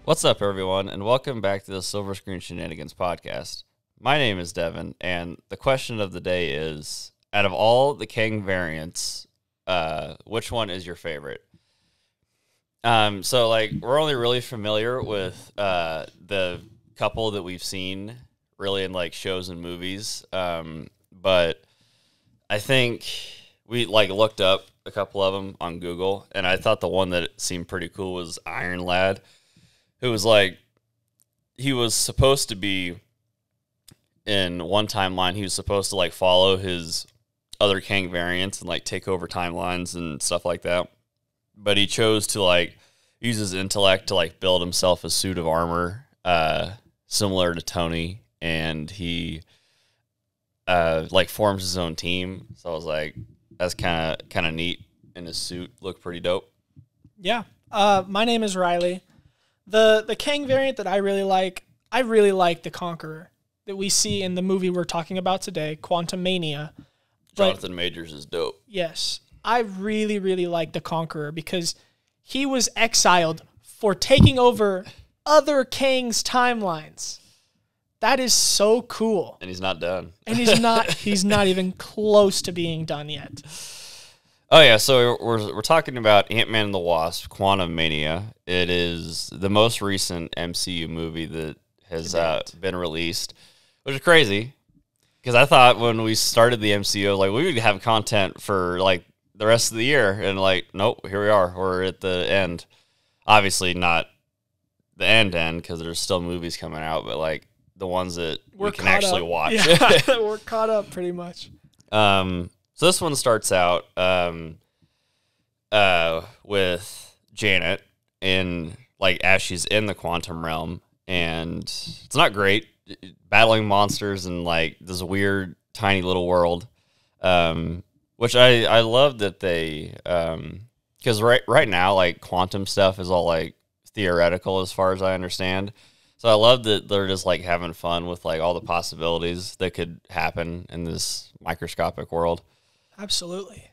What's up, everyone, and welcome back to the Silver Screen Shenanigans podcast. My name is Devin, and the question of the day is, out of all the Kang variants, which one is your favorite? We're only really familiar with the couple that we've seen really in, shows and movies, but I think we, looked up a couple of them on Google, and I thought the one that seemed pretty cool was Iron Lad. It was he was supposed to be in one timeline. He was supposed to follow his other Kang variants and take over timelines and stuff like that. But he chose to use his intellect to build himself a suit of armor, similar to Tony, and he forms his own team. So I was like, that's kind of neat. And his suit looked pretty dope. Yeah. My name is Riley. The Kang variant that I really like the Conqueror that we see in the movie we're talking about today, Quantumania. Jonathan Majors is dope. Yes. I really, really like the Conqueror because he was exiled for taking over other Kang's timelines. That is so cool. And he's not done. And he's not even close to being done yet. Oh, yeah, so we're talking about Ant-Man and the Wasp, Quantumania. It is the most recent MCU movie that has been released, which is crazy, because I thought when we started the MCU, we would have content for, the rest of the year, and, nope, here we are. We're at the end. Obviously not the end, because there's still movies coming out, but, the ones that we can actually watch. Yeah, we're caught up pretty much. So this one starts out with Janet as she's in the quantum realm, and it's not great, battling monsters and this weird tiny little world, which I love that they because right now quantum stuff is all theoretical as far as I understand. So I love that they're just having fun with all the possibilities that could happen in this microscopic world. Absolutely.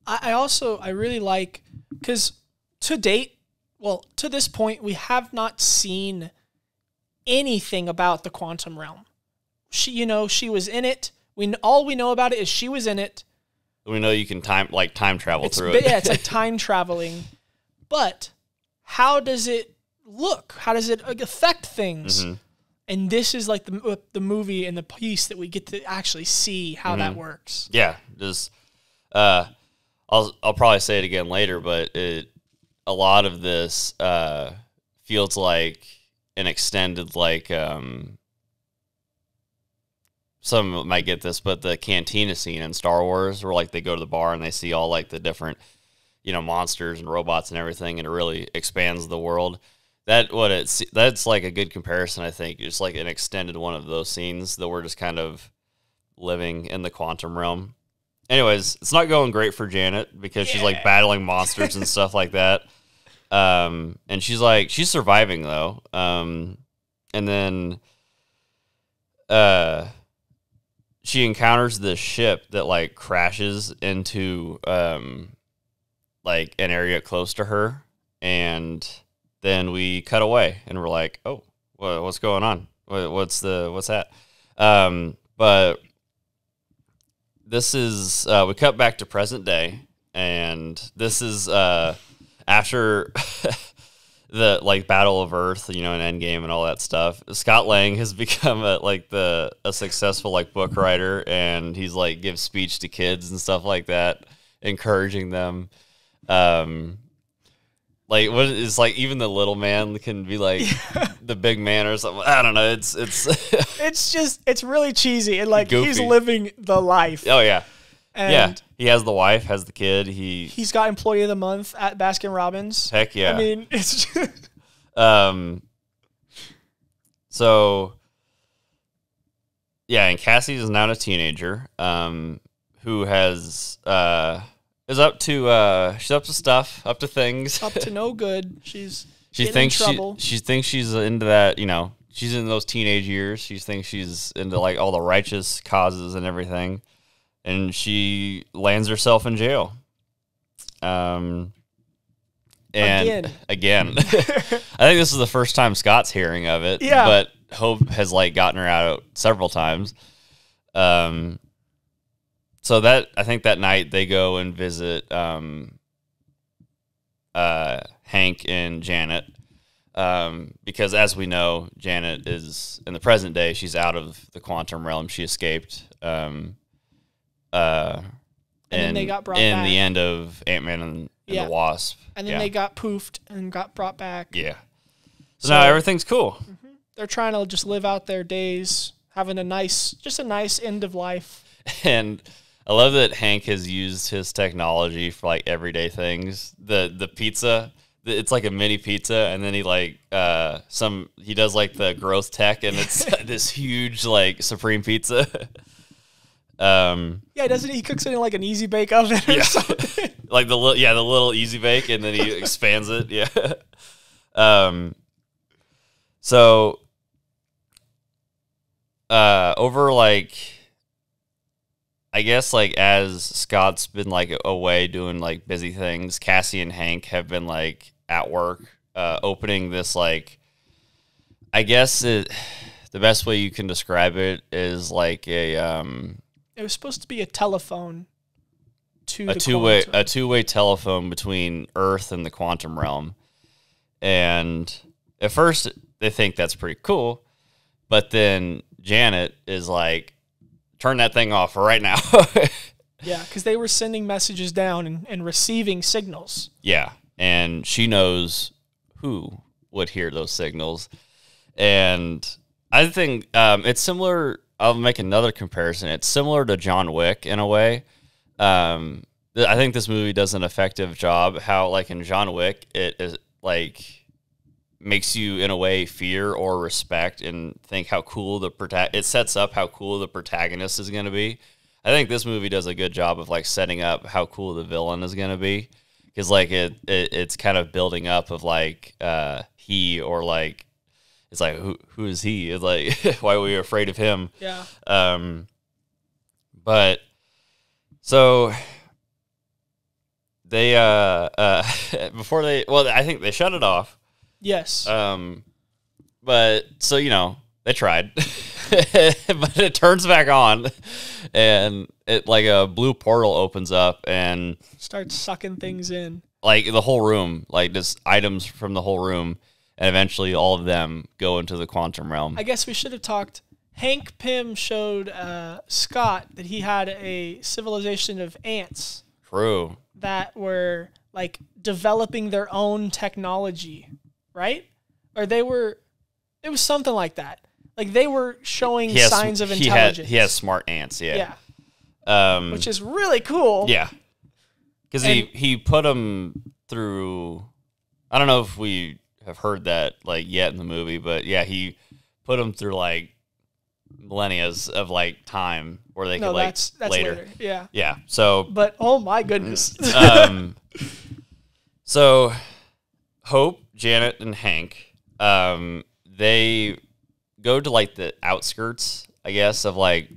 I really like, because to this point, we have not seen anything about the quantum realm. She was in it. All we know about it is she was in it. We know you can time travel through it. Yeah, it's like time traveling. But how does it look? How does it affect things? Mm-hmm. And this is the movie and the piece that we get to actually see how that works. Yeah, just I'll probably say it again later, but a lot of this feels like an extended some might get this, but the cantina scene in Star Wars where they go to the bar and they see all the different monsters and robots and everything, and it really expands the world. That's a good comparison, I think. It's an extended one of those scenes that we're just kind of living in the quantum realm. Anyways, it's not going great for Janet because she's battling monsters and stuff like that. And she's surviving though. And then she encounters this ship that crashes into an area close to her, and then we cut away, and we're like, "Oh, what's going on? What's that?" But this is we cut back to present day, and this is after the Battle of Earth, and Endgame and all that stuff. Scott Lang has become a successful book writer, and he's gives speech to kids and stuff like that, encouraging them. What is even the little man can be the big man or something. I don't know. It's it's really cheesy and goofy. He's living the life. Oh yeah, and he has the wife, has the kid. He's got Employee of the Month at Baskin Robbins. Heck yeah. I mean, it's just So yeah, and Cassie is now a teenager who has is up to she's up to stuff, up to things, up to no good. She thinks in trouble. She thinks she's into that, she's in those teenage years. She thinks she's into all the righteous causes and everything, and she lands herself in jail. And again. I think this is the first time Scott's hearing of it. Yeah. But Hope has like gotten her out several times. So that I think that night they go and visit Hank and Janet. Because as we know, Janet is in the present day, she's out of the quantum realm. She escaped. And then they got brought in back. the end of Ant-Man and the Wasp. And then they got poofed and got brought back. Yeah. So now everything's cool. Mm-hmm. They're trying to just live out their days, having a nice end of life. And I love that Hank has used his technology for like everyday things. The pizza, it's like a mini pizza, and then he like he does like the growth tech, and it's this huge like supreme pizza. Yeah, doesn't he cooks it in like an easy bake oven or something? Like the little easy bake, and then he expands it. Yeah. So over like, I guess like as Scott's been like away doing like busy things, Cassie and Hank have been like at work opening this like, I guess the best way you can describe it is like a it was supposed to be a telephone to a two-way telephone between Earth and the quantum realm. And at first they think that's pretty cool, but then Janet is like, turn that thing off right now. Yeah, because they were sending messages down and receiving signals. Yeah, and she knows who would hear those signals. And I think it's similar. I'll make another comparison. It's similar to John Wick in a way. I think this movie does an effective job. How like in John Wick, it is like makes you in a way fear or respect and think how cool it sets up how cool the protagonist is going to be. I think this movie does a good job of like setting up how cool the villain is going to be, because like it's kind of building up of like he or like it's like who is he? It's like why are we afraid of him? Yeah. But so they before I think they shut it off. Yes. But so they tried, but it turns back on, and it like a blue portal opens up and starts sucking things in. Like the whole room, like just items from the whole room, and eventually all of them go into the quantum realm. I guess we should have talked. Hank Pym showed Scott that he had a civilization of ants. True. That were like developing their own technology, right? Or it was something like that. Like they were showing signs of intelligence. He has smart ants, yeah. Yeah. Which is really cool. Yeah. Because he put them through, I don't know if we have heard that like yet in the movie, but yeah, he put them through like millennia of like time where they could like that's later. Yeah. Yeah. So, but oh my goodness. So Hope, Janet, and Hank, they go to like the outskirts, I guess, of like,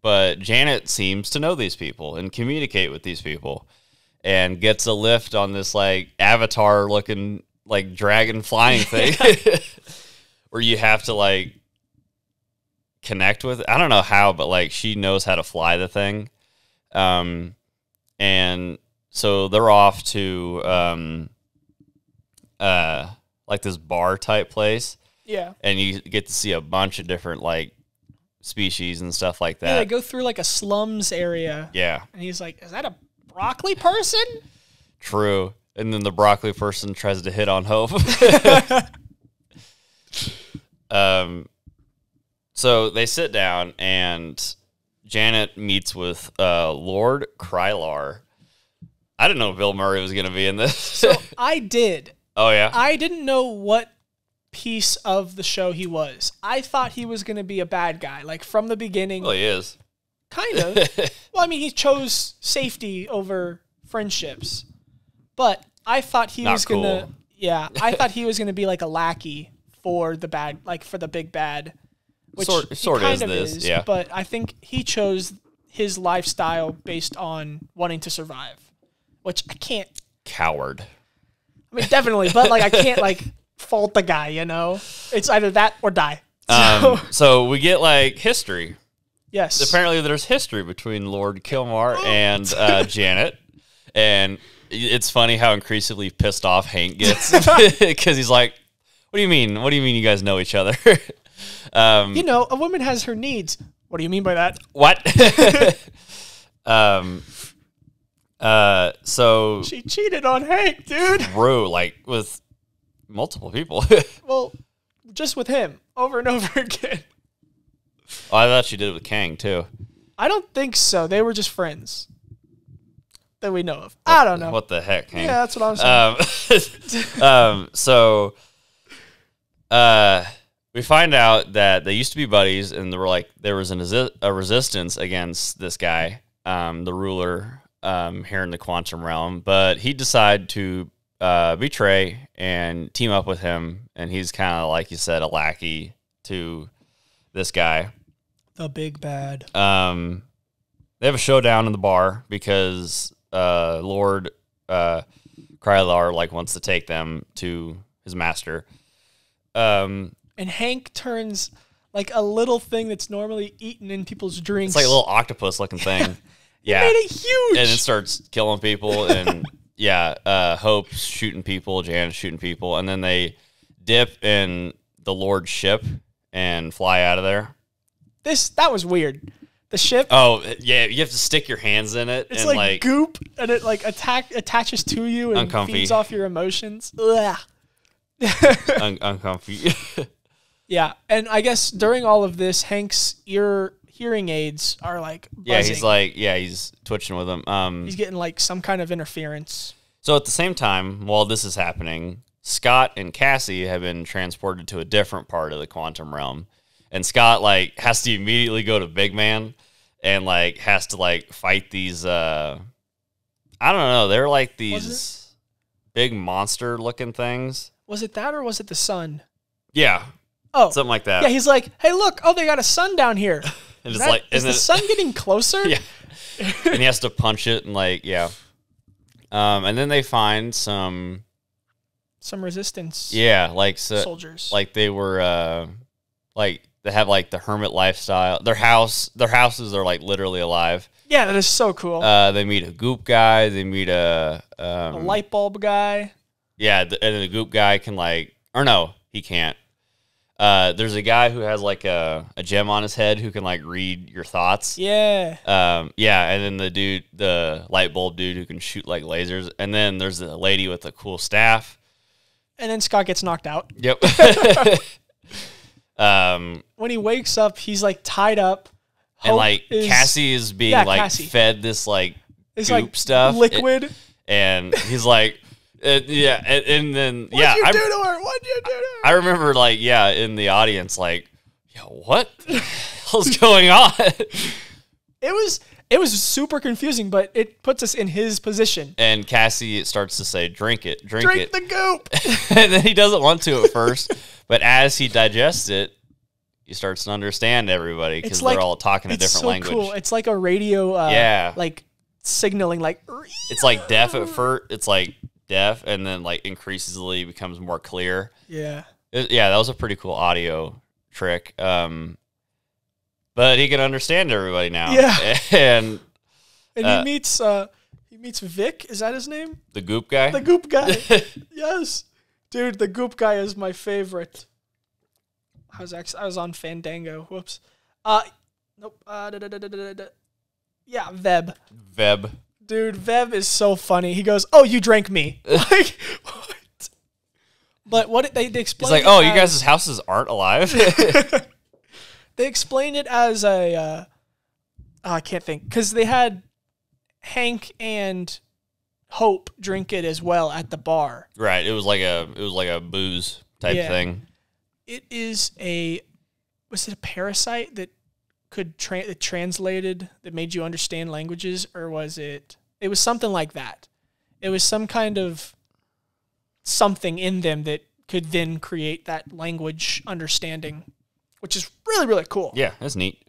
but Janet seems to know these people and communicate with these people, and gets a lift on this like avatar looking like dragon flying thing where you have to like connect with. I don't know how, but like she knows how to fly the thing. And so they're off to like this bar type place. Yeah. And you get to see a bunch of different like species and stuff like that. Yeah, they go through like a slums area. Yeah. And he's like, is that a broccoli person? True. And then the broccoli person tries to hit on Hope. So they sit down and Janet meets with Lord Krylar. I didn't know Bill Murray was going to be in this. So I did. Oh, yeah? I didn't know what piece of the show he was. I thought he was going to be a bad guy, like from the beginning. Well, he is. Kind of. Well, I mean, he chose safety over friendships. But I thought he was going to... Yeah, I thought he was going to be like a lackey for the bad, like for the big bad. Which sort of is, yeah. But I think he chose his lifestyle based on wanting to survive. which I can't. Coward. I mean, definitely, but like I can't like fault the guy. It's either that or die. So we get like history. Yes. Apparently, there's history between Lord Kilmar and Janet, and it's funny how increasingly pissed off Hank gets because he's like, "What do you mean? What do you mean you guys know each other?" A woman has her needs. What do you mean by that? What? So She cheated on Hank, dude. True, like with multiple people. Well, just with him over and over again. Oh, I thought she did it with Kang too. I don't think so. They were just friends that we know of. I don't know. What the heck, Hank? Yeah, that's what I'm saying. So we find out that they used to be buddies, and there was a resistance against this guy, the ruler here in the quantum realm. But he decided to betray and team up with him, and he's kind of, like you said, a lackey to this guy. The big bad. They have a showdown in the bar because Lord Krylar wants to take them to his master. And Hank turns like a little thing that's normally eaten in people's drinks. It's like a little octopus looking thing. Yeah. He made it huge. And it starts killing people. And Hope's shooting people, Janet's shooting people. And then they dip in the Lord's ship and fly out of there. That was weird. The ship. Oh, yeah. You have to stick your hands in it. It's and like goop, and it attaches to you and uncomfy. feeds off your emotions. Ugh. Uncomfy. Yeah, and I guess during all of this, Hank's hearing aids are like buzzing. He's twitching with them. He's getting like some kind of interference. So at the same time, while this is happening, Scott and Cassie have been transported to a different part of the quantum realm. And Scott has to immediately go to Big Man and has to fight these I don't know, they're like these big monster looking things. Was it that or was it the sun? Yeah. Oh. Something like that. Yeah, he's like, "Hey, look, they got a sun down here." And is the sun getting closer? Yeah. And he has to punch it and and then they find some resistance. Yeah, soldiers. They were they have the hermit lifestyle. Their houses are literally alive. Yeah, that is so cool. They meet a goop guy. They meet a light bulb guy. Yeah, and the goop guy can or no, he can't. There's a guy who has a gem on his head who can read your thoughts. Yeah. And then the light bulb dude who can shoot lasers. And then there's the lady with the cool staff. And then Scott gets knocked out. Yep. When he wakes up, he's tied up. And Cassie is being fed this it's goop stuff, liquid, and he's and then What'd you do to her? What'd you do to her? I remember in the audience what the hell's going on? It was super confusing, but it puts us in his position. And Cassie starts to say, "Drink it, drink it, the goop." And then he doesn't want to at first, but as he digests it, he starts to understand everybody because they're all talking a different language. Cool. It's like a radio, signaling, it's deaf at first. It's deaf, and then increasingly becomes more clear. Yeah, that was a pretty cool audio trick. But he can understand everybody now. Yeah, and he meets Vic. Is that his name? The goop guy. The goop guy. Yes, dude, the goop guy is my favorite. I was on Fandango. Whoops. Nope. Yeah, Veb. Veb. Dude, Veb is so funny. He goes, "Oh, you drank me." What? But what they explain? He's "Oh, you guys' houses aren't alive." They explained it as I can't think because they had Hank and Hope drink it as well at the bar. Right. It was like a booze type thing. It is was it a parasite that that translated, that made you understand languages, or was it was something like that. It was some kind of something in them that could then create that language understanding, which is really, really cool. Yeah, that's neat.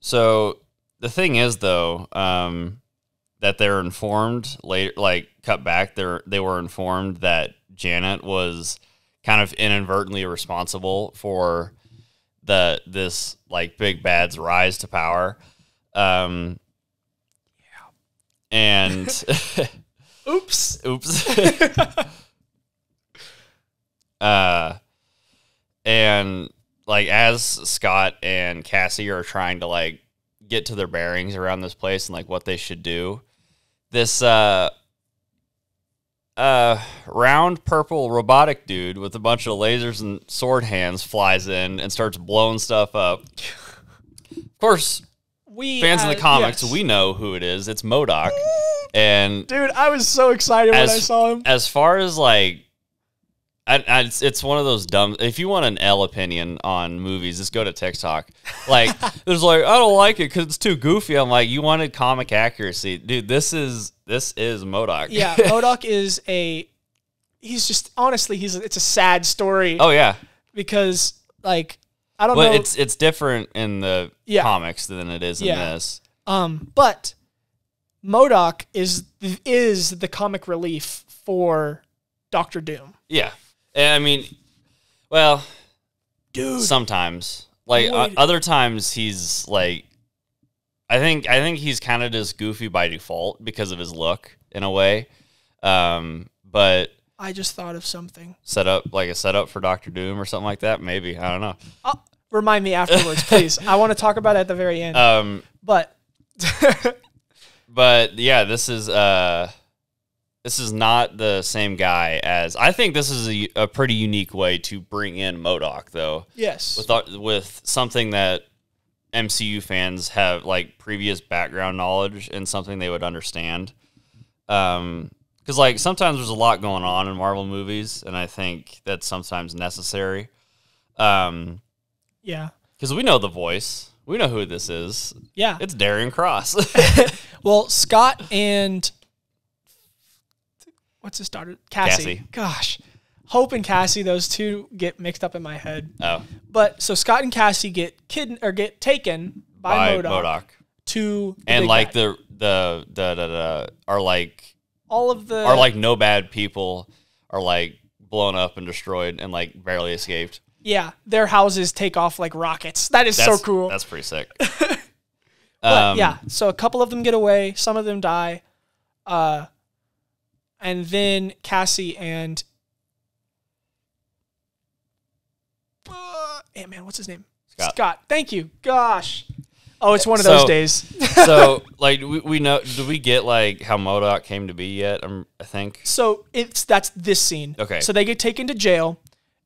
So the thing is, though, that they're informed later, like cut back, they were informed that Janet was kind of inadvertently responsible for this like big bad's rise to power. And oops. And like as Scott and Cassie are trying to like get to their bearings around this place and like what they should do, this round purple robotic dude with a bunch of lasers and sword hands flies in and starts blowing stuff up. Of course, fans in the comics, we know who it is. It's MODOK. And dude, I was so excited when I saw him. As far as like, it's one of those dumb. If you want an L opinion on movies, just go to TikTok. Like, there's like, I don't like it because it's too goofy. I'm like, you wanted comic accuracy, dude. This is MODOK. Yeah, MODOK is he's just honestly, it's a sad story. Oh yeah, because like I don't know. But it's different in the comics than it is in this. But MODOK is the comic relief for Doctor Doom. Yeah. I mean, well, dude, sometimes like other times he's like, I think he's kind of just goofy by default because of his look in a way. But I just thought of something. A setup for Doctor Doom or something like that. Maybe, I don't know. Remind me afterwards, please. I want to talk about it at the very end. But yeah, this is not the same guy as. I think this is a pretty unique way to bring in MODOK, though. Yes, with something that MCU fans have like previous background knowledge and something they would understand. Because like sometimes there's a lot going on in Marvel movies, and I think that's sometimes necessary. Yeah, because we know the voice, we know who this is. Yeah, it's Darian Cross. Well, Scott and what's his daughter? Cassie. Gosh. Hope and Cassie, those two get mixed up in my head. Oh. But so Scott and Cassie get taken by MODOK to the and like bad. the are like all of the are like no bad people are like blown up and destroyed and like barely escaped. Yeah, their houses take off like rockets. That's so cool. That's pretty sick. But yeah, so a couple of them get away, some of them die. And then Cassie and Ant-Man, what's his name? Scott. Thank you. Gosh. Oh, it's one of those days. So, like, we know. Do we get like how MODOK came to be yet? I think. So that's this scene. Okay. So they get taken to jail,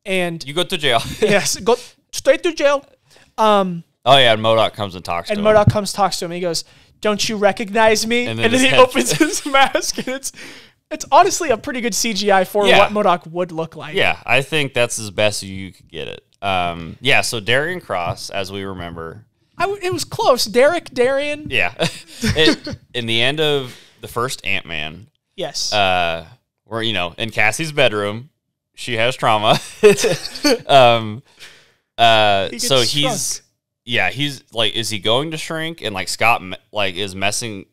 and you go to jail. Yes, go straight to jail. Oh yeah, and MODOK comes and talks to him. And MODOK comes talks to him. And he goes, "Don't you recognize me?" And then he opens his mask, and it's honestly a pretty good CGI for what MODOK would look like. Yeah, I think that's as best you could get it. Yeah, so Darian Cross, as we remember. It was close. Darian. Yeah. In the end of the first Ant-Man. Yes. Where, in Cassie's bedroom, she has trauma. So he's like, is he going to shrink? And like Scott like is messing,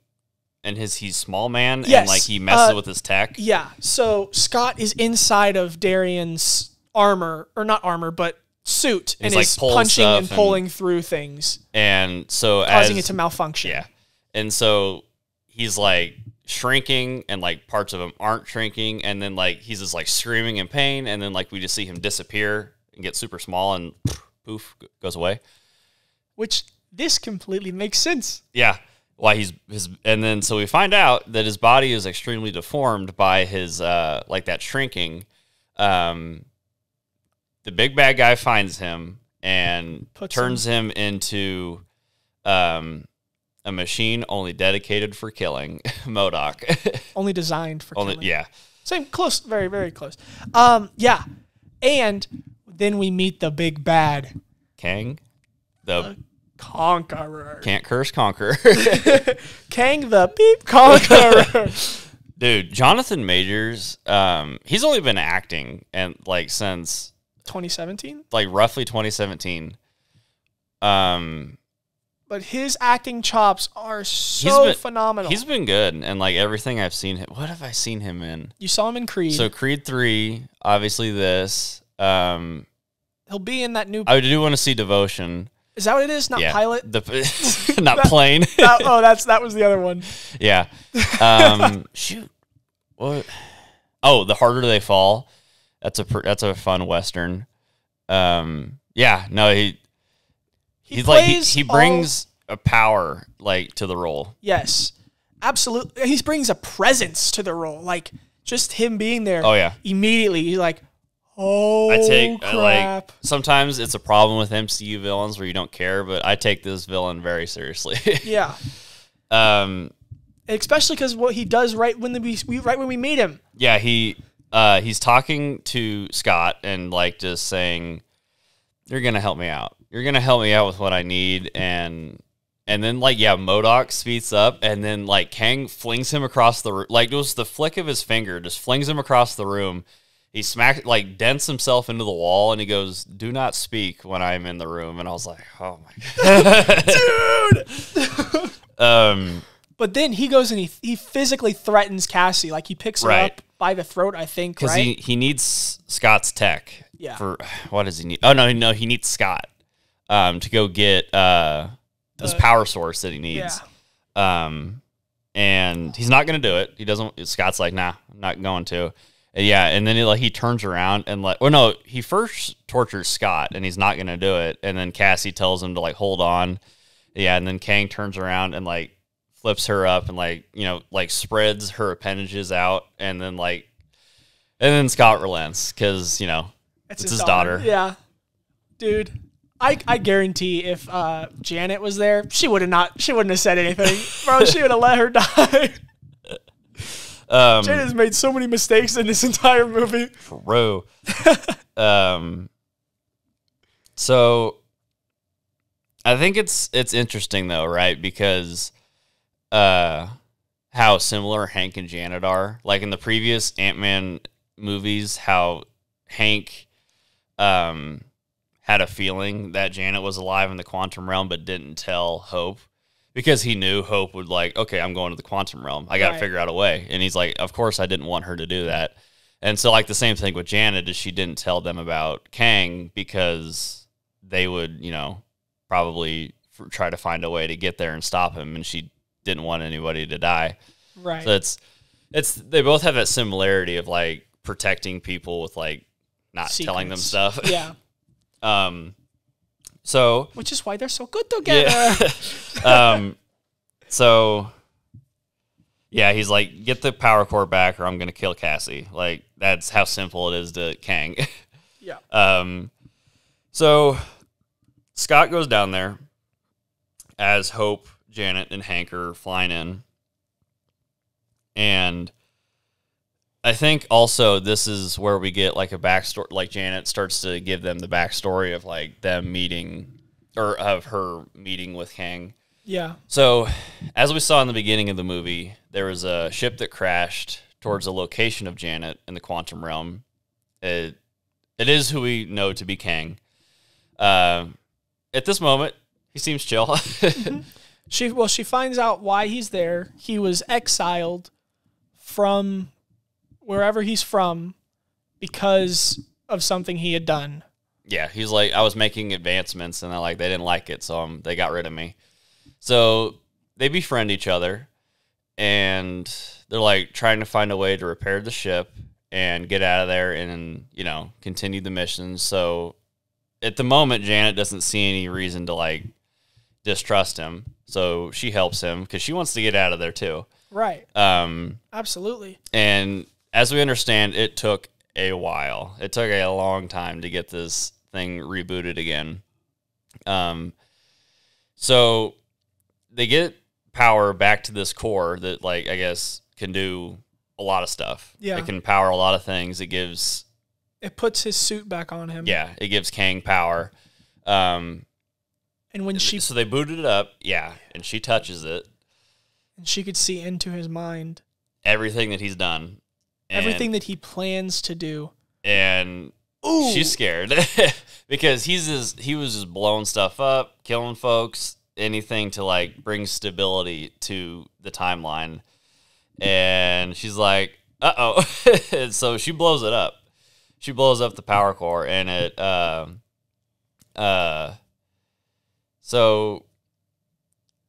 and he's small man, and like he messes with his tech. Yeah. So Scott is inside of Darian's armor, or not armor, but suit, and is like punching and pulling through things, and so causing it to malfunction. Yeah. And so he's like shrinking, and like parts of him aren't shrinking, and then like he's just like screaming in pain, and then like we just see him disappear and get super small, and poof, goes away. Which this completely makes sense. Yeah. Why and then so we find out that his body is extremely deformed by his like that shrinking. The big bad guy finds him and turns him into a machine only dedicated for killing. MODOK. Only designed for killing. Yeah. Same, close, very, very close. Yeah. And then we meet the big bad. Kang. The Conqueror. Can't curse, conquer. Kang the beep conqueror. Dude, Jonathan Majors, he's only been acting and like since 2017? Like roughly 2017. but his acting chops are so phenomenal. He's been good, and like everything I've seen him. What have I seen him in? You saw him in Creed. So Creed 3, obviously this. He'll be in that new. I do want to see Devotion. Is that what it is? Not Pilot? Not Plane. That was the other one. Yeah. Shoot. What? Oh, The Harder They Fall. That's a fun Western. Yeah. No, he brings a power like to the role. Yes, absolutely. He brings a presence to the role. Like just him being there. Oh yeah. Immediately, you're like, oh, crap. Like sometimes it's a problem with MCU villains where you don't care, but I take this villain very seriously. Yeah. Especially because what he does right when we meet him. Yeah, he's talking to Scott and like just saying, "You're gonna help me out. You're gonna help me out with what I need." And then like MODOK speeds up, and then like Kang flings him across the room. Like it was the flick of his finger, just flings him across the room. He dents himself into the wall, and he goes, "Do not speak when I'm in the room." And I was like, "Oh my god, dude!" But then he goes and he physically threatens Cassie. Like he picks her up by the throat, I think, because he needs Scott's tech. Yeah. For what does he need? Oh no, he needs Scott to go get this power source that he needs. Yeah. And he's not going to do it. He doesn't. Scott's like, "Nah, I'm not going to." Yeah, and then he turns around and he first tortures Scott and he's not going to do it, and then Cassie tells him to like hold on. Yeah, and then Kang turns around and like flips her up and spreads her appendages out, and then Scott relents because it's his daughter. Yeah, dude, I guarantee if Janet was there, she wouldn't have said anything, bro. She would have let her die. Janet's made so many mistakes in this entire movie. True. So I think it's interesting though, right? Because how similar Hank and Janet are. Like in the previous Ant-Man movies, how Hank had a feeling that Janet was alive in the quantum realm but didn't tell Hope because he knew Hope would like, okay, I'm going to the quantum realm. I got to figure out a way. And he's like, of course I didn't want her to do that. And so like the same thing with Janet is she didn't tell them about Kang because they would, probably try to find a way to get there and stop him, and she didn't want anybody to die. Right. So it's they both have that similarity of like protecting people with like not telling them stuff. Yeah. So which is why they're so good together. Yeah. So yeah, he's like, get the power core back or I'm gonna kill Cassie. Like that's how simple it is to Kang. Yeah. So Scott goes down there as Hope, Janet, and Hank are flying in. And I think also this is where we get like a backstory, like Janet starts to give them the backstory of like them meeting or of her meeting with Kang. Yeah. So as we saw in the beginning of the movie, there was a ship that crashed towards the location of Janet in the quantum realm. It is who we know to be Kang. At this moment, he seems chill. Mm-hmm. She finds out why he's there. He was exiled from wherever he's from because of something he had done. Yeah, he's like, I was making advancements and they didn't like it, so they got rid of me. So they befriend each other, and they're like trying to find a way to repair the ship and get out of there and, continue the mission. So at the moment, Janet doesn't see any reason to like distrust him. So she helps him because she wants to get out of there too. Right. Absolutely. And as we understand, it took a while. It took a long time to get this thing rebooted again. So they get power back to this core that, like, I guess can do a lot of stuff. Yeah. It can power a lot of things. It puts his suit back on him. Yeah. It gives Kang power. And when so they booted it up. Yeah. And she touches it. And she could see into his mind. Everything that he's done. Everything that he plans to do. And she's scared because he was just blowing stuff up, killing folks, anything to like bring stability to the timeline. And she's like, uh-oh. And so she blows it up. She blows up the power core, and it so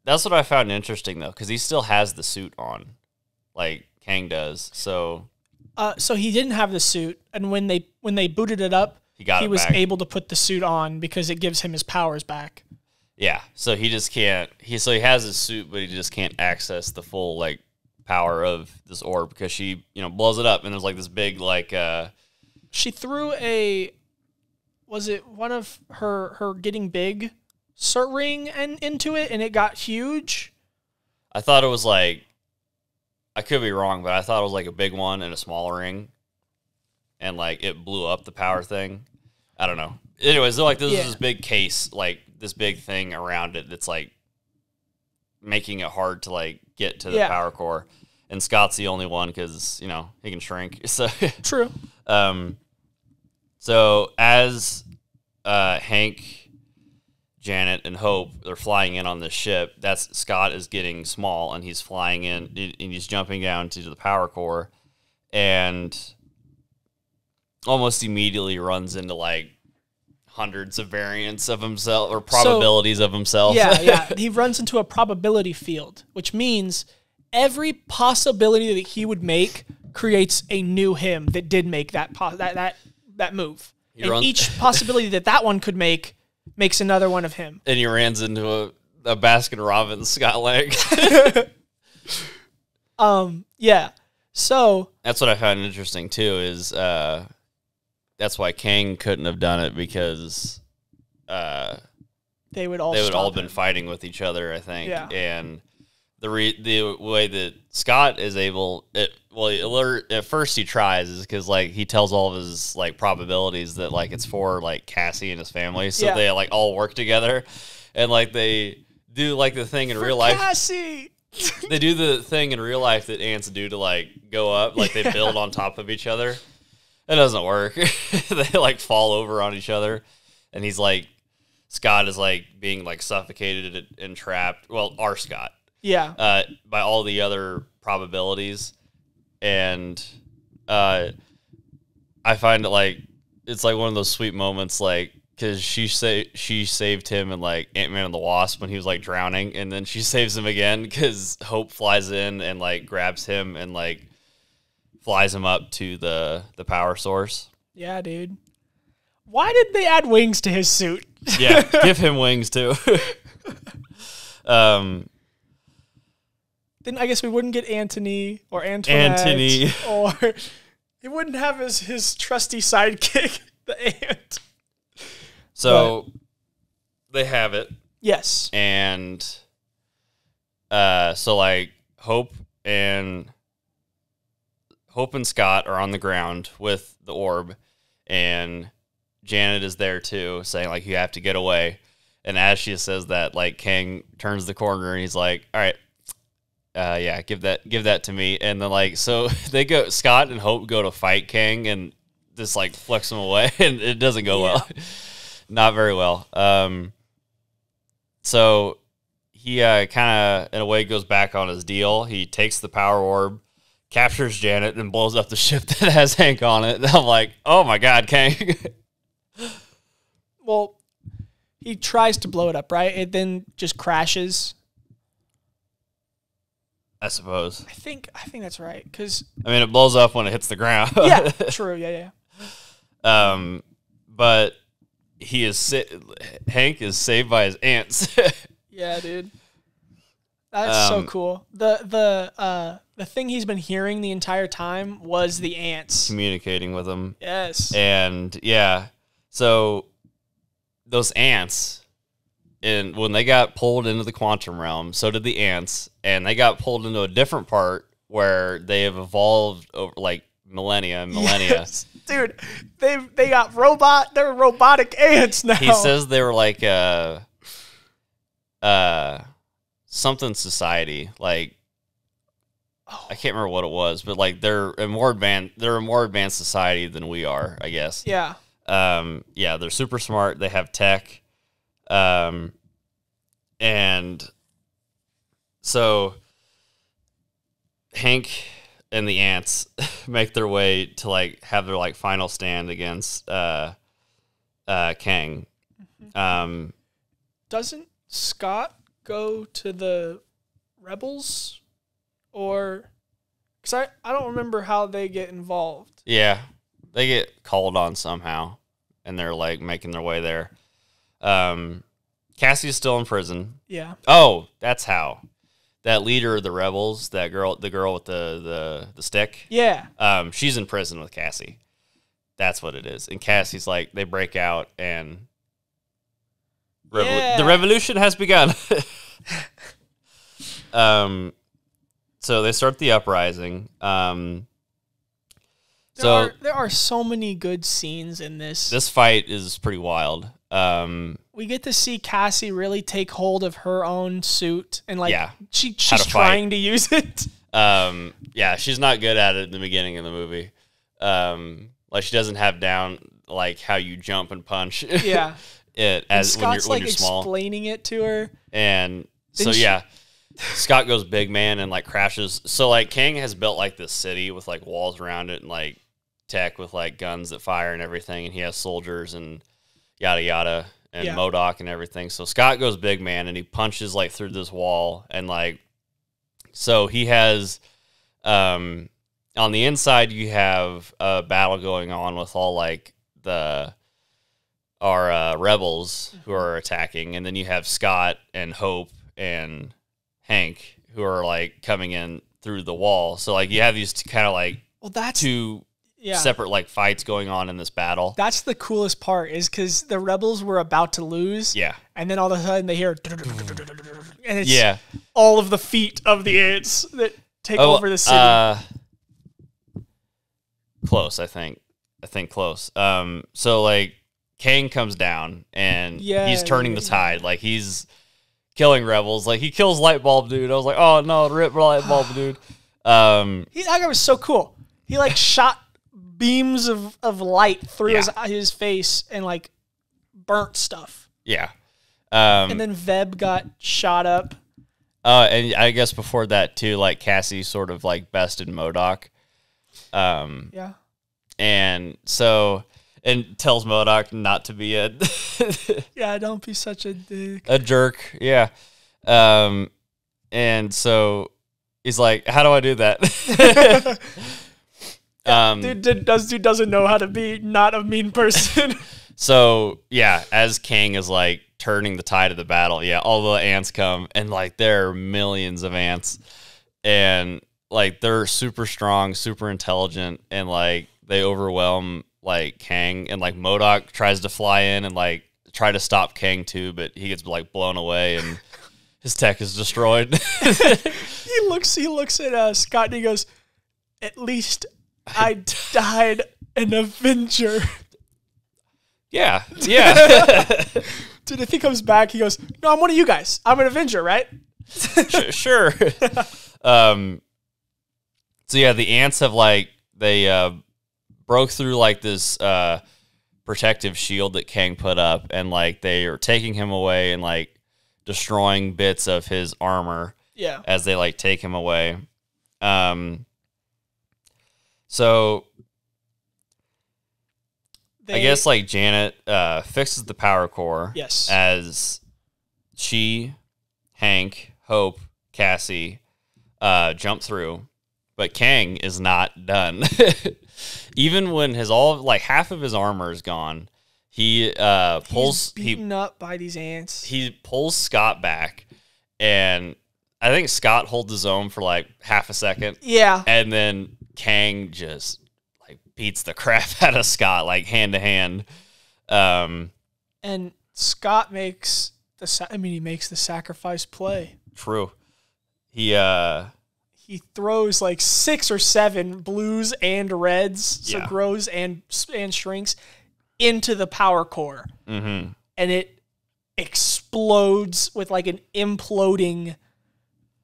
that's what I found interesting though, because he still has the suit on, like Kang does. So he didn't have the suit, and when they booted it up, he was able to put the suit on because it gives him his powers back. Yeah, so he just can't. He has his suit, but he just can't access the full like power of this orb because she, blows it up, and there's like this big like. She threw was it one of her getting big ring and into it, and it got huge? I thought it was like, I could be wrong, but I thought it was like a big one and a smaller ring, and like it blew up the power thing. I don't know. Anyways, they're like, this is this big case, like this big thing around it that's like making it hard to like get to the power core. And Scott's the only one because, he can shrink. So true. So as Hank, Janet, and Hope, they're flying in on this ship, Scott is getting small, and he's flying in, and he's jumping down to the power core, and almost immediately runs into like hundreds of variants of himself or probabilities of himself. Yeah. He runs into a probability field, which means every possibility that he would make creates a new him that did make that move. And each possibility that one could make makes another one of him. And he runs into a Baskin-Robbins Scott Lang. Yeah. So that's what I found interesting too. Is that's why Kang couldn't have done it because they would all been fighting with each other, I think. Yeah. And the way that Scott is able, at first he tries is because like he tells all of his like probabilities that like it's for like Cassie and his family, so they like all work together, and like they do like the thing in real life. Cassie. They do the thing in real life that ants do to like go up, like they build on top of each other. It doesn't work. They like fall over on each other, and he's like, Scott is like being like suffocated and trapped. Well, our Scott. Yeah. By all the other probabilities, and I find it like it's like one of those sweet moments, like because she saved him in like Ant-Man and the Wasp when he was like drowning, and then she saves him again because Hope flies in and like grabs him and like flies him up to the power source. Yeah, dude. Why did they add wings to his suit? Yeah, give him wings too. Then I guess we wouldn't get Anthony or Antoinette. Or he wouldn't have his trusty sidekick, the ant. So they have it. Yes. And so like Hope and Scott are on the ground with the orb, and Janet is there too, saying like, you have to get away. And as she says that, like Kang turns the corner and he's like, all right, give that to me. And then like, so Scott and Hope go to fight Kang and just like flicks him away, and it doesn't go well. Not very well. So he kind of in a way goes back on his deal. He takes the power orb, captures Janet, and blows up the ship that has Hank on it. And I'm like, oh my God, Kang. Well, he tries to blow it up, right? It then just crashes. I suppose. I think that's right. Because it blows up when it hits the ground. Yeah, true. Yeah. But Hank is saved by his ants. Yeah, dude. That's so cool. The thing he's been hearing the entire time was the ants communicating with him. Yes. And yeah, so those ants, and when they got pulled into the quantum realm, so did the ants, and they got pulled into a different part where they have evolved over like millennia. Yes. Dude, they got they're robotic ants now. He says they were like something society, like I can't remember what it was, but like they're a more advanced society than we are, I guess. Yeah. They're super smart. They have tech. And so Hank and the ants make their way to like have their like final stand against Kang. Doesn't Scott go to the rebels, or because I don't remember how they get involved. Yeah, they get called on somehow, and they're like making their way there. Cassie's still in prison. Yeah. Oh, that's how. That leader of the rebels, the girl with the stick. Yeah. She's in prison with Cassie. That's what it is. And Cassie's like, they break out and the revolution has begun. So they start the uprising. There are so many good scenes in this. This fight is pretty wild. We get to see Cassie really take hold of her own suit and like she's trying to use it. She's not good at it in the beginning of the movie. Like she doesn't have down like how you jump and punch. Yeah. Scott's when you're small. Explaining it to her. And so Scott goes big man and like crashes. So like Kang has built like this city with like walls around it and like tech with like guns that fire and everything, and he has soldiers and yada yada and MODOK and everything. So Scott goes big man and he punches like through this wall, and like so he has on the inside you have a battle going on with all like our rebels who are attacking, and then you have Scott and Hope and Hank who are like coming in through the wall. So like you have these kind of like two separate like fights going on in this battle. That's the coolest part, is because the rebels were about to lose. Yeah. And then all of a sudden they hear and it's all of the feet of the ants that take over the city. Close, I think close. So like Kang comes down and he's turning the tide. Like he's killing rebels. Like he kills Lightbulb Dude. I was like, oh no, rip Lightbulb Dude. That guy was so cool. He like shot beams of light through his face and like burnt stuff. Yeah. And then Veb got shot up. And I guess before that too, like Cassie sort of like bested MODOK. And so and tells MODOK not to be a don't be such a dick. A jerk. Yeah. And so he's like, how do I do that? Dude doesn't know how to be not a mean person. So as Kang is like turning the tide of the battle, all the ants come, and like there are millions of ants, and like they're super strong, super intelligent, and like they overwhelm like Kang, and like MODOK tries to fly in and like try to stop Kang too, but he gets like blown away and his tech is destroyed. He looks at Scott and he goes, "At least I died an Avenger." Yeah. Dude, if he comes back, he goes, "No, I'm one of you guys. I'm an Avenger, right?" Sure. So the ants have like they broke through like this protective shield that Kang put up, and like they are taking him away and like destroying bits of his armor. Yeah. As they like take him away. So I guess like Janet fixes the power core. Yes. As she, Hank, Hope, Cassie jump through, but Kang is not done. Even when half of his armor is gone, he pulls. He's beaten up by these ants. He pulls Scott back, and I think Scott holds his own for like half a second. Yeah. And then Kang just like beats the crap out of Scott, like hand to hand. And Scott makes he makes the sacrifice play. True. He throws like 6 or 7 blues and reds, so grows and shrinks, into the power core. Mm-hmm. And it explodes with like an imploding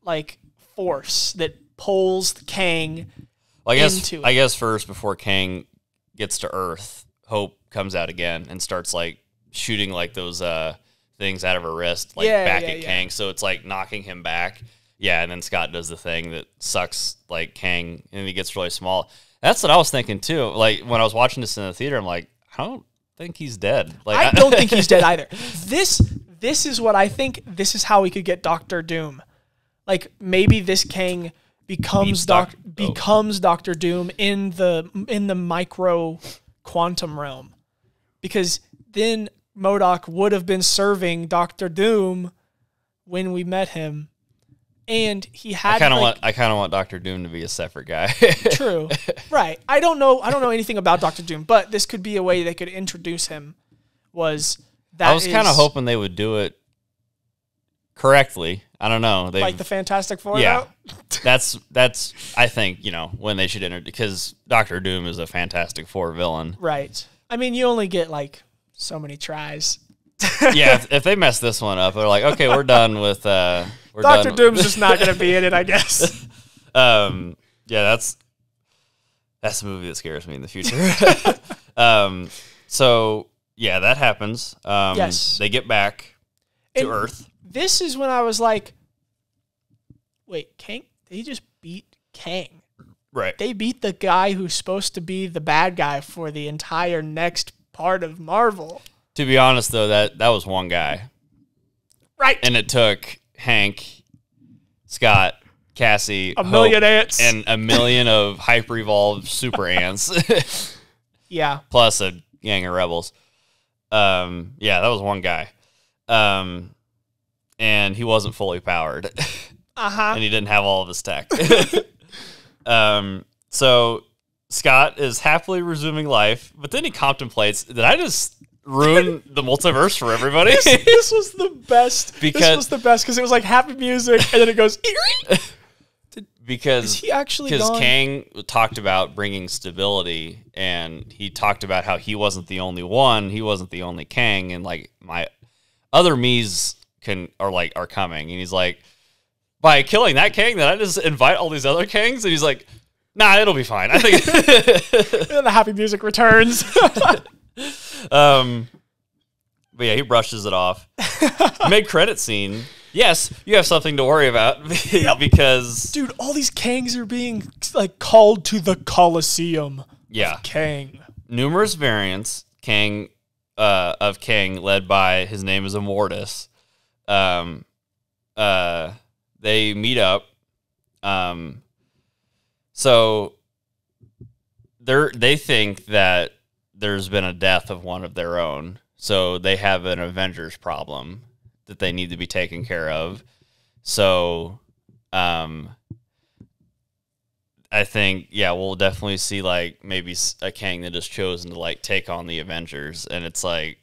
like force that pulls Kang into it. I guess first, before Kang gets to Earth, Hope comes out again and starts like shooting like those things out of her wrist, like back at Kang. So it's like knocking him back. Yeah, and then Scott does the thing that sucks like Kang, and he gets really small. That's what I was thinking too. Like when I was watching this in the theater, I'm like, I don't think he's dead. Like I don't think he's dead either. This is what I think. This is how we could get Doctor Doom. Like maybe this Kang becomes Doctor Doom in the micro quantum realm, because then MODOK would have been serving Doctor Doom when we met him. And he had. I kind of want Doctor Doom to be a separate guy. True, right? I don't know anything about Doctor Doom, but this could be a way they could introduce him. I was kind of hoping they would do it correctly. I don't know, like the Fantastic Four. Yeah, that's I think when they should enter, because Doctor Doom is a Fantastic Four villain, right? I mean, you only get like so many tries. Yeah, if they mess this one up, they're like, okay, we're done with. Doctor Doom's just not going to be in it, I guess. Yeah, that's a movie that scares me in the future. So yeah, that happens. Yes, they get back to Earth. This is when I was like, wait, Kang? They just beat Kang. Right. They beat the guy who's supposed to be the bad guy for the entire next part of Marvel. To be honest, though, that was one guy. Right. And it took Hank, Scott, Cassie, a million ants, and a million of hyper-evolved super ants. Yeah. Plus a gang of rebels. Yeah, that was one guy. And he wasn't fully powered. Uh-huh. And he didn't have all of his tech. So Scott is happily resuming life, but then he contemplates, did I just ruin the multiverse for everybody? This was the best. Because it was like happy music, and then it goes because is he actually gone? Kang talked about bringing stability, and he talked about how he wasn't the only one, he wasn't the only Kang, and like my other me's are coming, and he's like, by killing that Kang, then I just invite all these other Kangs, and he's like, nah, it'll be fine. I think. And the happy music returns. But yeah, he brushes it off. Mid-credit scene. Yes, you have something to worry about because dude, all these Kangs are being like called to the Coliseum. Yeah, Kang. Numerous variants. Of Kang, led by his name is Immortus. They meet up. So they think that there's been a death of one of their own, so they have an Avengers problem that they need to be taken care of. So, I think, yeah, we'll definitely see like maybe a Kang that is chosen to like take on the Avengers, and it's like,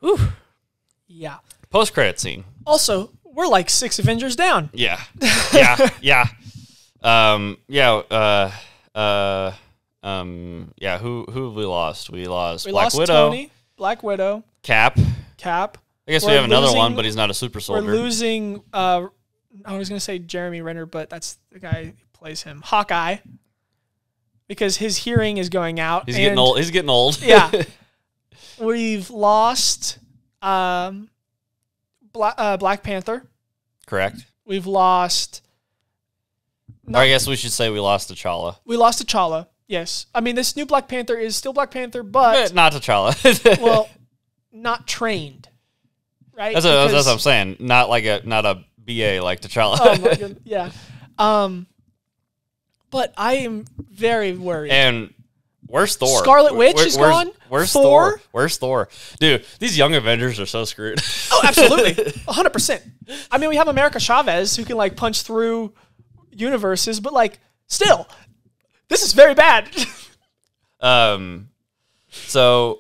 whew. Yeah. Post-credit scene. Also, we're like 6 Avengers down. Yeah. Yeah. Yeah. Who have we lost? We lost Black Widow. Tony, Black Widow. Cap. I guess we have another one, but he's not a super soldier. We're losing, I was going to say Jeremy Renner, but that's the guy who plays him. Hawkeye. Because his hearing is going out. He's getting old. Yeah. We've lost Black Panther. Correct. We've lost... Or I guess we should say we lost T'Challa. We lost T'Challa, yes. I mean, this new Black Panther is still Black Panther, but... Not T'Challa. Well, not trained, right? That's what I'm saying. Not a BA like T'Challa. Oh, my God. Yeah. But I am very worried. And where's Thor? Scarlet Witch is gone? Where's Thor? Where's Thor? Dude, these young Avengers are so screwed. Oh, absolutely. 100%. I mean, we have America Chavez who can, like, punch through universes, but, like, still, this is very bad. So,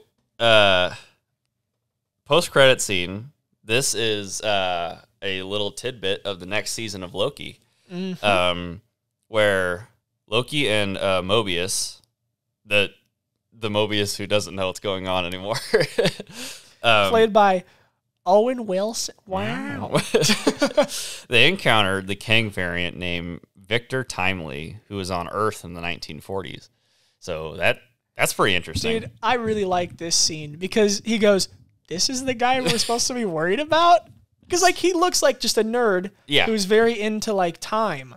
post-credit scene, this is a little tidbit of the next season of Loki, where Loki and Mobius, the Mobius who doesn't know what's going on anymore, played by Owen Wilson. Wow. They encountered the Kang variant named Victor Timely, who was on Earth in the 1940s. So that's pretty interesting. Dude, I really like this scene because he goes, this is the guy we're supposed to be worried about? Because, like, he looks like just a nerd who's very into, like, time.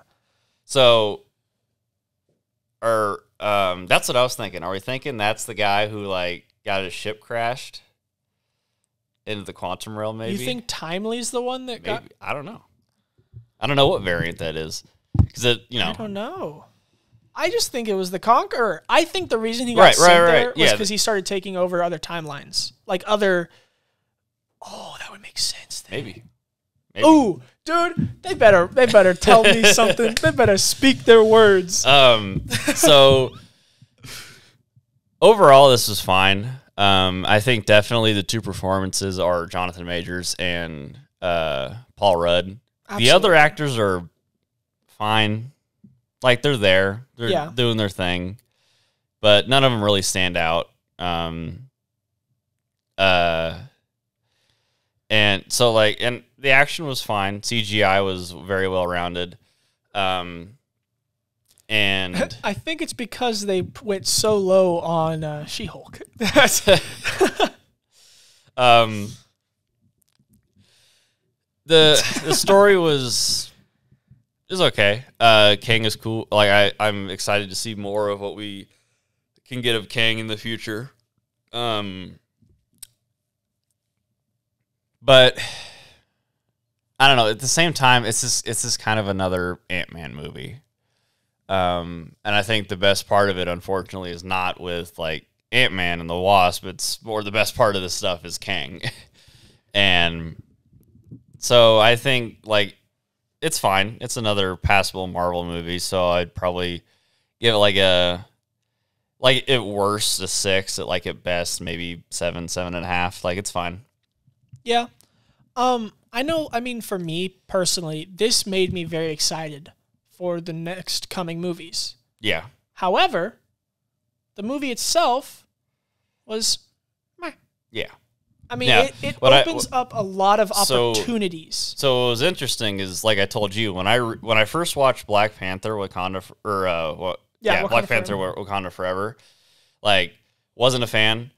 So, that's what I was thinking. Are we thinking that's the guy who, like, got his ship crashed into the quantum realm, maybe? You think Timely's the one that got... I don't know. I don't know what variant that is. Because I don't know. I just think it was the Conqueror. I think the reason he got sent there was because he started taking over other timelines. Like other... Oh, that would make sense then. Maybe. Ooh, dude, they better tell me something. They better speak their words. So overall, this was fine. I think definitely the two performances are Jonathan Majors and Paul Rudd. Absolutely. The other actors are fine. Like, they're there. They're doing their thing. But none of them really stand out. And so, like, and the action was fine. CGI was very well rounded. And I think it's because they went so low on She-Hulk. The story was okay. Kang is cool. Like, I'm excited to see more of what we can get of Kang in the future. But I don't know. At the same time, it's just kind of another Ant-Man movie. And I think the best part of it, unfortunately, is not with, like, Ant-Man and the Wasp. It's more the best part of this stuff is Kang. And so I think, like, it's fine. It's another passable Marvel movie, so I'd probably give it at worst a 6, at best maybe 7, 7.5. Like, it's fine. Yeah. I know, I mean, for me personally, this made me very excited for the next coming movies. Yeah. However, the movie itself was meh. Yeah. I mean, it opens up a lot of opportunities. So what was interesting is, like I told you, when I first watched Black Panther, Wakanda Forever, like, wasn't a fan,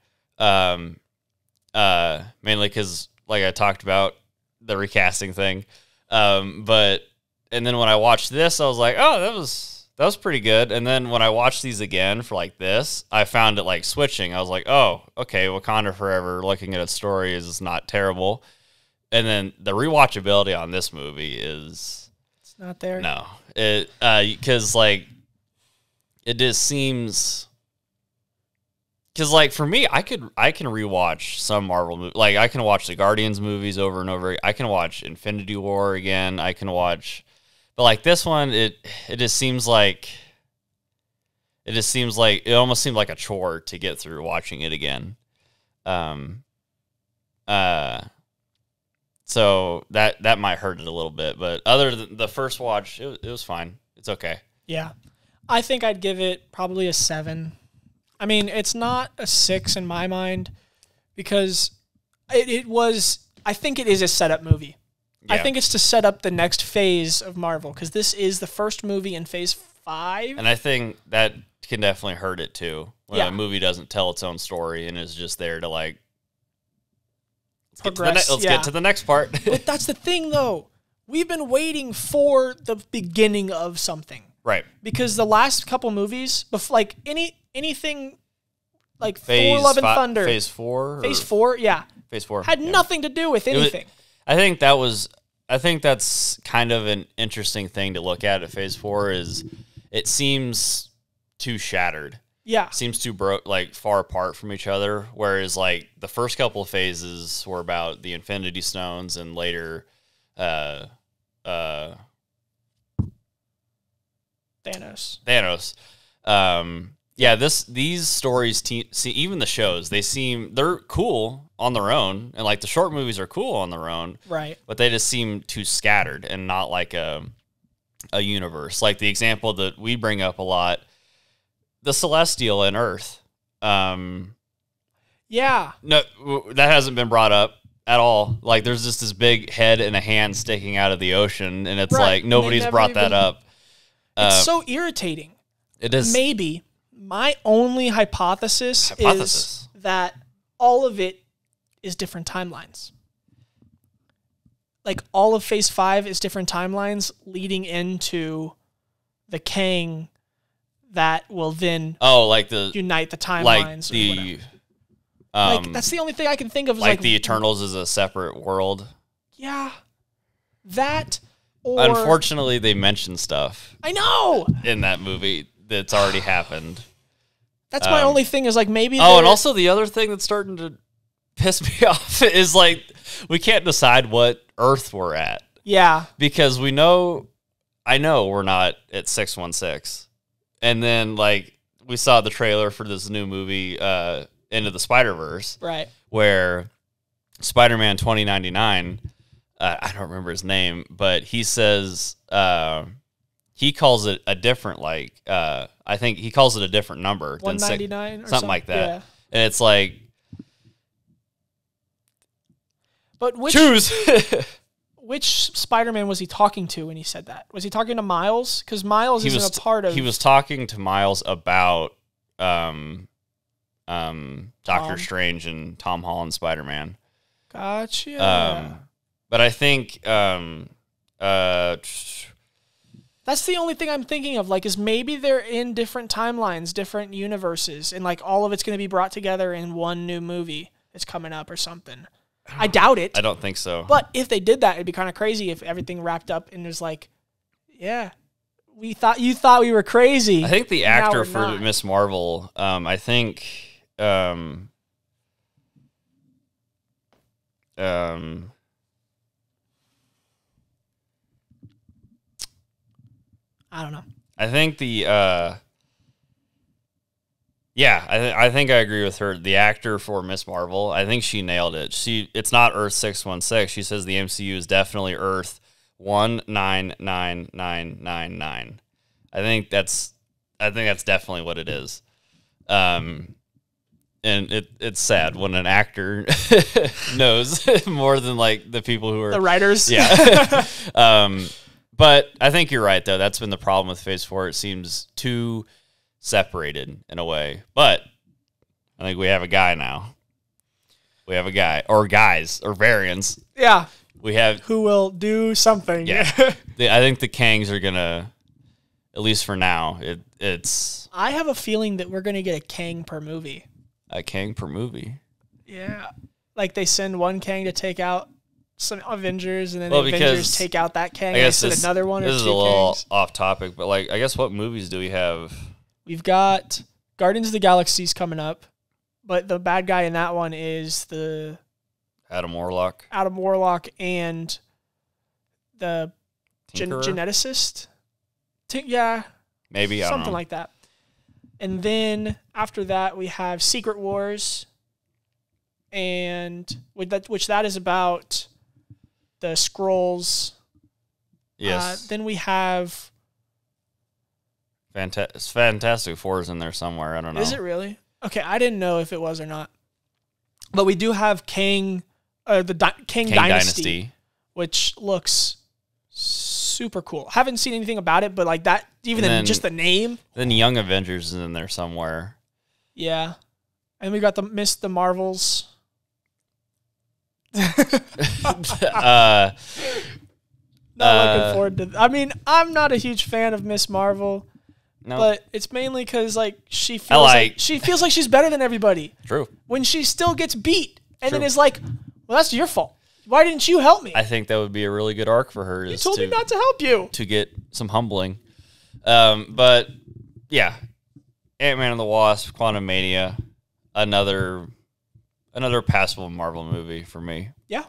mainly because, like I talked about, the recasting thing, and then when I watched this, I was like, oh, that was pretty good. And then when I watched these again for, like, this, I found it, like, switching. I was like, oh, okay, Wakanda Forever, looking at its story, is not terrible. And then the rewatchability on this movie is... It's not there? No. Because, like, it just seems... Because, like, for me, I can rewatch some Marvel movies. Like, I can watch the Guardians movies over and over. I can watch Infinity War again. I can watch... But, like, this one, it just seems like... It almost seemed like a chore to get through watching it again. So that might hurt it a little bit. But other than the first watch, it was fine. It's okay. Yeah. I think I'd give it probably a 7. I mean, it's not a 6 in my mind because it was... I think it is a setup movie. Yeah. I think it's to set up the next phase of Marvel because this is the first movie in Phase 5. And I think that can definitely hurt it too when a movie doesn't tell its own story and is just there to, like, let's get to the next part. But that's the thing, though. We've been waiting for the beginning of something, right? Because the last couple movies, like anything, like Thor: Love and Thunder, Phase 4, Phase 4, Phase 4 had nothing to do with anything. I think that's kind of an interesting thing to look at Phase 4 is it seems too shattered. Yeah. Seems too far apart from each other. Whereas, like, the first couple of phases were about the Infinity Stones and later Thanos. These stories see, even the shows, they're cool on their own, and, like, the short movies are cool on their own, right? But they just seem too scattered and not like a universe. Like the example that we bring up a lot, the Celestial and Earth. No, that hasn't been brought up at all. Like, there's just this big head and a hand sticking out of the ocean, and it's like nobody's brought that up. It's so irritating. It is. Maybe my only hypothesis is that all of it is different timelines. Like, all of Phase 5 is different timelines leading into the Kang that will then like the unite the timelines. Like the like, that's the only thing I can think of. Is like the Eternals is a separate world. Yeah, that. Or, unfortunately, they mention stuff. I know in that movie that's already happened. That's my only thing is like maybe. Oh, and also the other thing that's starting to piss me off is like we can't decide what Earth we're at. Yeah, because I know we're not at 616, and then like we saw the trailer for this new movie, Into the Spider-Verse, right? Where Spider-Man 2099. I don't remember his name, but he says he calls it a different, like I think he calls it a different number, 199 or something like that. Yeah. And it's like, but choose. Which Spider-Man was he talking to when he said that? Was he talking to Miles? Because Miles isn't a part of. He was talking to Miles about Doctor Strange and Tom Holland Spider-Man. Gotcha. But I think that's the only thing I'm thinking of, like, is maybe they're in different timelines, different universes, and like all of it's going to be brought together in one new movie that's coming up or something. I doubt it. I don't think so. But if they did that, it'd be kind of crazy if everything wrapped up and there's like, yeah, you thought we were crazy. I think the actor for Miss Marvel, I think I don't know. I think I think I agree with her. The actor for Miss Marvel, I think she nailed it. It's not Earth 616. She says the MCU is definitely Earth 199999. I think that's definitely what it is. And it's sad when an actor knows more than like the people who are the writers. Yeah. But I think you're right, though. That's been the problem with Phase 4. It seems too separated in a way. But I think we have a guy now. We have a guy. Or guys. Or variants. Yeah. We have... Who will do something. Yeah. I think the Kangs are going to, at least for now, it's... I have a feeling that we're going to get a Kang per movie. A Kang per movie? Yeah. Like they send one Kang to take out some Avengers, and then the Avengers take out that Kang, and send another one or two Kangs. This is a little off topic, but like, I guess what movies do we have? We've got Guardians of the Galaxy's coming up, but the bad guy in that one is the Adam Warlock and the geneticist. Yeah, maybe I don't something know. like that. And then after that, we have Secret Wars, and which is about the Skrulls. Yes. Then we have Fantastic Four's in there somewhere. I don't know. Is it really? Okay, I didn't know if it was or not. But we do have Kang Dynasty, which looks super cool. Haven't seen anything about it, but like that, just the name. Then Young Avengers is in there somewhere. Yeah, and we got the Marvels. Not looking forward to. I mean, I'm not a huge fan of Miss Marvel, but it's mainly because like she feels like she's better than everybody. True. When she still gets beat, and then is like, "Well, that's your fault. Why didn't you help me?" I think that would be a really good arc for her. You told me not to help you. To get some humbling. But yeah, Ant-Man and the Wasp, Quantumania, another passable Marvel movie for me. Yeah.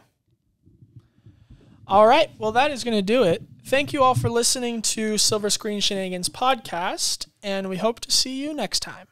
All right. Well, that is going to do it. Thank you all for listening to Silver Screen Shenanigans podcast, and we hope to see you next time.